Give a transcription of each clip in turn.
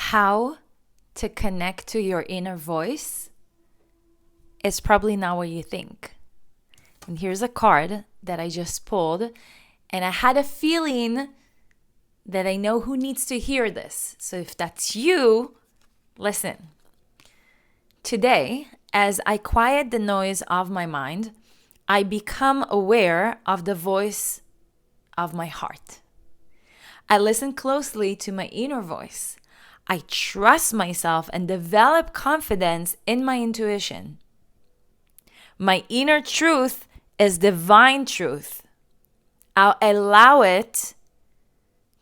how to connect to your inner voice is probably not what you think. And here's a card that I just pulled, and I had a feeling that I know who needs to hear this. So if that's you, listen. Today, as I quiet the noise of my mind, I become aware of the voice of my heart. I listen closely to my inner voice. I trust myself and develop confidence in my intuition. My inner truth is divine truth. I'll allow it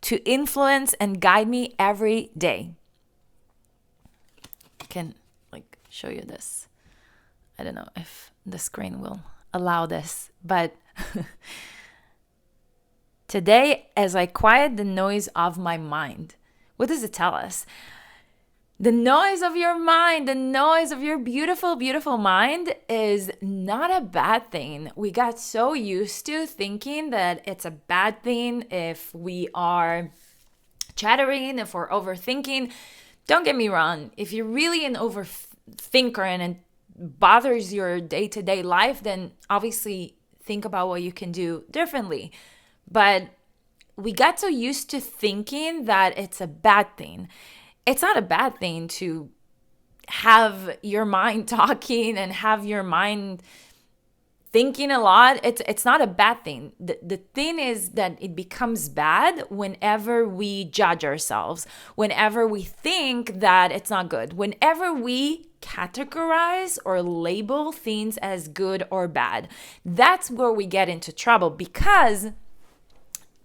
to influence and guide me every day. I can show you this. I don't know if the screen will allow this, but today, as I quiet the noise of my mind, what does it tell us? The noise of your mind, the noise of your beautiful, beautiful mind is not a bad thing. We got so used to thinking that it's a bad thing if we are chattering, if we're overthinking. Don't get me wrong. If you're really an overthinker and it bothers your day-to-day life, then obviously think about what you can do differently. But we got so used to thinking that it's a bad thing. It's not a bad thing to have your mind talking and have your mind thinking a lot. It's not a bad thing. The thing is that it becomes bad whenever we judge ourselves, whenever we think that it's not good, whenever we categorize or label things as good or bad. That's where we get into trouble, because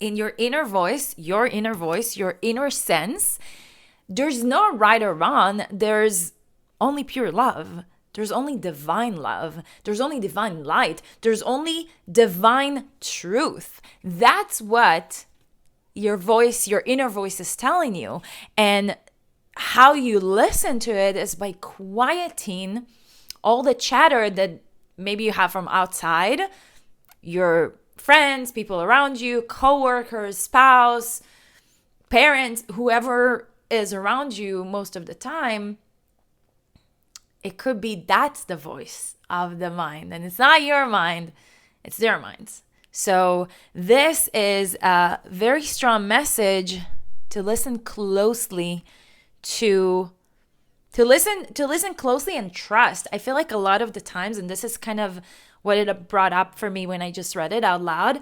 in your inner voice, your inner sense, there's no right or wrong. There's only pure love. There's only divine love. There's only divine light. There's only divine truth. That's what your voice, your inner voice is telling you. And how you listen to it is by quieting all the chatter that maybe you have from outside, your friends, people around you, coworkers, spouse, parents, whoever is around you most of the time. It could be that's the voice of the mind, and it's not your mind, it's their minds. So this is a very strong message to listen closely to listen closely and trust. I feel like a lot of the times, and this is kind of what it brought up for me when I just read it out loud,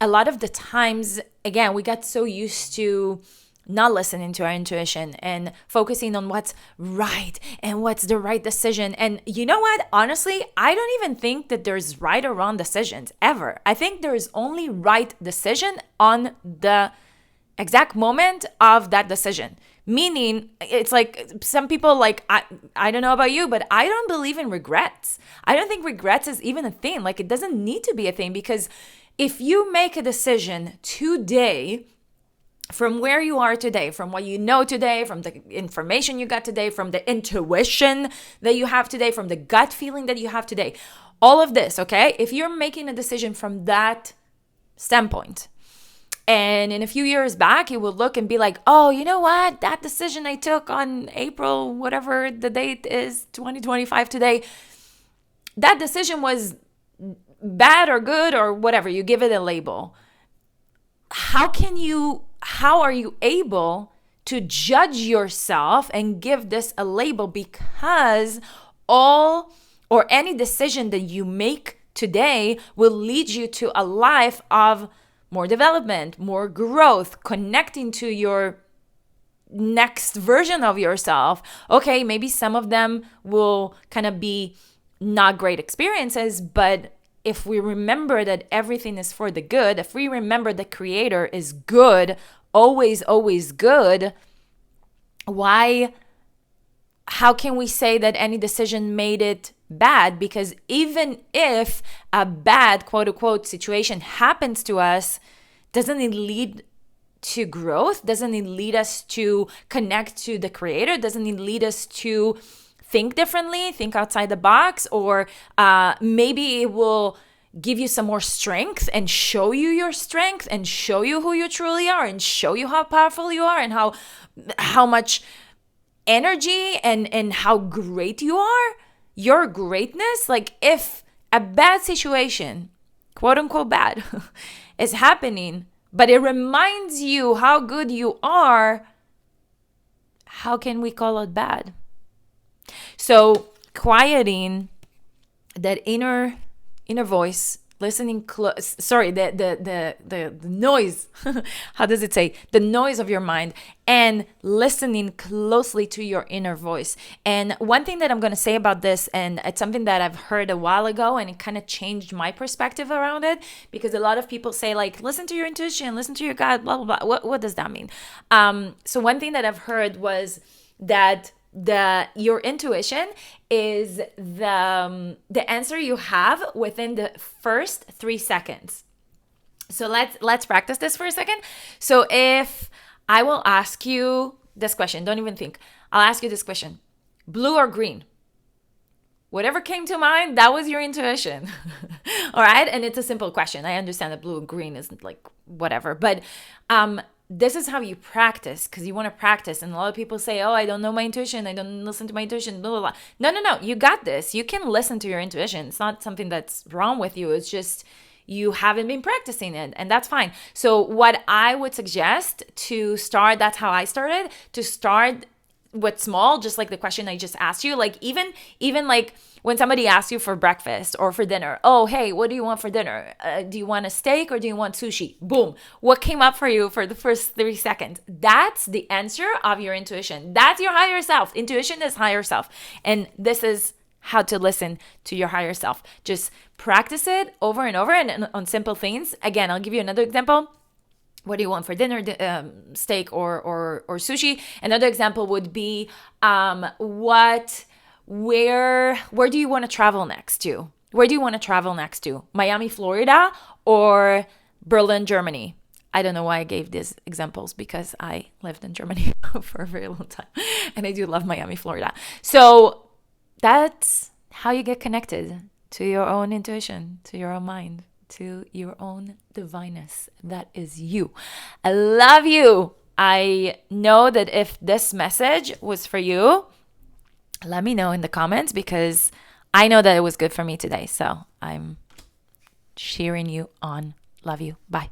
a lot of the times, again, we got so used to not listening to our intuition and focusing on what's right and what's the right decision. And you know what? Honestly, I don't even think that there's right or wrong decisions ever. I think there is only right decision on the exact moment of that decision. Meaning, it's like some people I don't know about you, but I don't believe in regrets. I don't think regrets is even a thing. Like, it doesn't need to be a thing, because if you make a decision today, from where you are today, from what you know today, from the information you got today, from the intuition that you have today, from the gut feeling that you have today, all of this, okay? If you're making a decision from that standpoint, and in a few years back, you will look and be like, oh, you know what? That decision I took on April, whatever the date is, 2025 today, that decision was bad or good or whatever. You give it a label. How are you able to judge yourself and give this a label? Because any decision that you make today will lead you to a life of more development, more growth, connecting to your next version of yourself. Okay, maybe some of them will kind of be not great experiences, but if we remember that everything is for the good, if we remember the Creator is good, always, always good, how can we say that any decision made it bad? Because even if a bad, quote unquote, situation happens to us, doesn't it lead to growth? Doesn't it lead us to connect to the Creator? Doesn't it lead us to think differently, think outside the box? Or maybe it will give you some more strength and show you your strength and show you who you truly are and show you how powerful you are and how much energy and how great you are, your greatness, like if a bad situation, quote unquote bad, is happening, but it reminds you how good you are, how can we call it bad? So quieting that inner voice, listening close, sorry, the noise, how does it say, the noise of your mind, and listening closely to your inner voice. And one thing that I'm going to say about this, and it's something that I've heard a while ago, and it kind of changed my perspective around it, because a lot of people say, like, listen to your intuition, listen to your gut, blah blah blah. What does that mean? So one thing that I've heard was that your intuition is the answer you have within the first 3 seconds. So let's practice this for a second. So if I will ask you this question, don't even think. I'll ask you this question: blue or green? Whatever came to mind, that was your intuition. All right? And it's a simple question. I understand that blue and green isn't like whatever, but this is how you practice, because you want to practice. And a lot of people say, oh, I don't know my intuition, I don't listen to my intuition, blah, blah, blah. No, you got this. You can listen to your intuition. It's not something that's wrong with you. It's just you haven't been practicing it, and that's fine. So what I would suggest to start, that's how I started, to start with small, just like the question I just asked you. Like even like when somebody asks you for breakfast or for dinner, oh, hey, what do you want for dinner? Do you want a steak or do you want sushi? Boom. What came up for you for the first 3 seconds? That's the answer of your intuition. That's your higher self. Intuition is higher self. And this is how to listen to your higher self. Just practice it over and over, and on simple things. Again, I'll give you another example. What do you want for dinner? Steak or sushi? Another example would be where do you want to travel next to? Where do you want to travel next to? Miami, Florida, or Berlin, Germany? I don't know why I gave these examples, because I lived in Germany for a very long time, and I do love Miami, Florida. So that's how you get connected to your own intuition, to your own mind, to your own divineness. That is you. I love you. I know that if this message was for you, let me know in the comments, because I know that it was good for me today. So I'm cheering you on. Love you. Bye.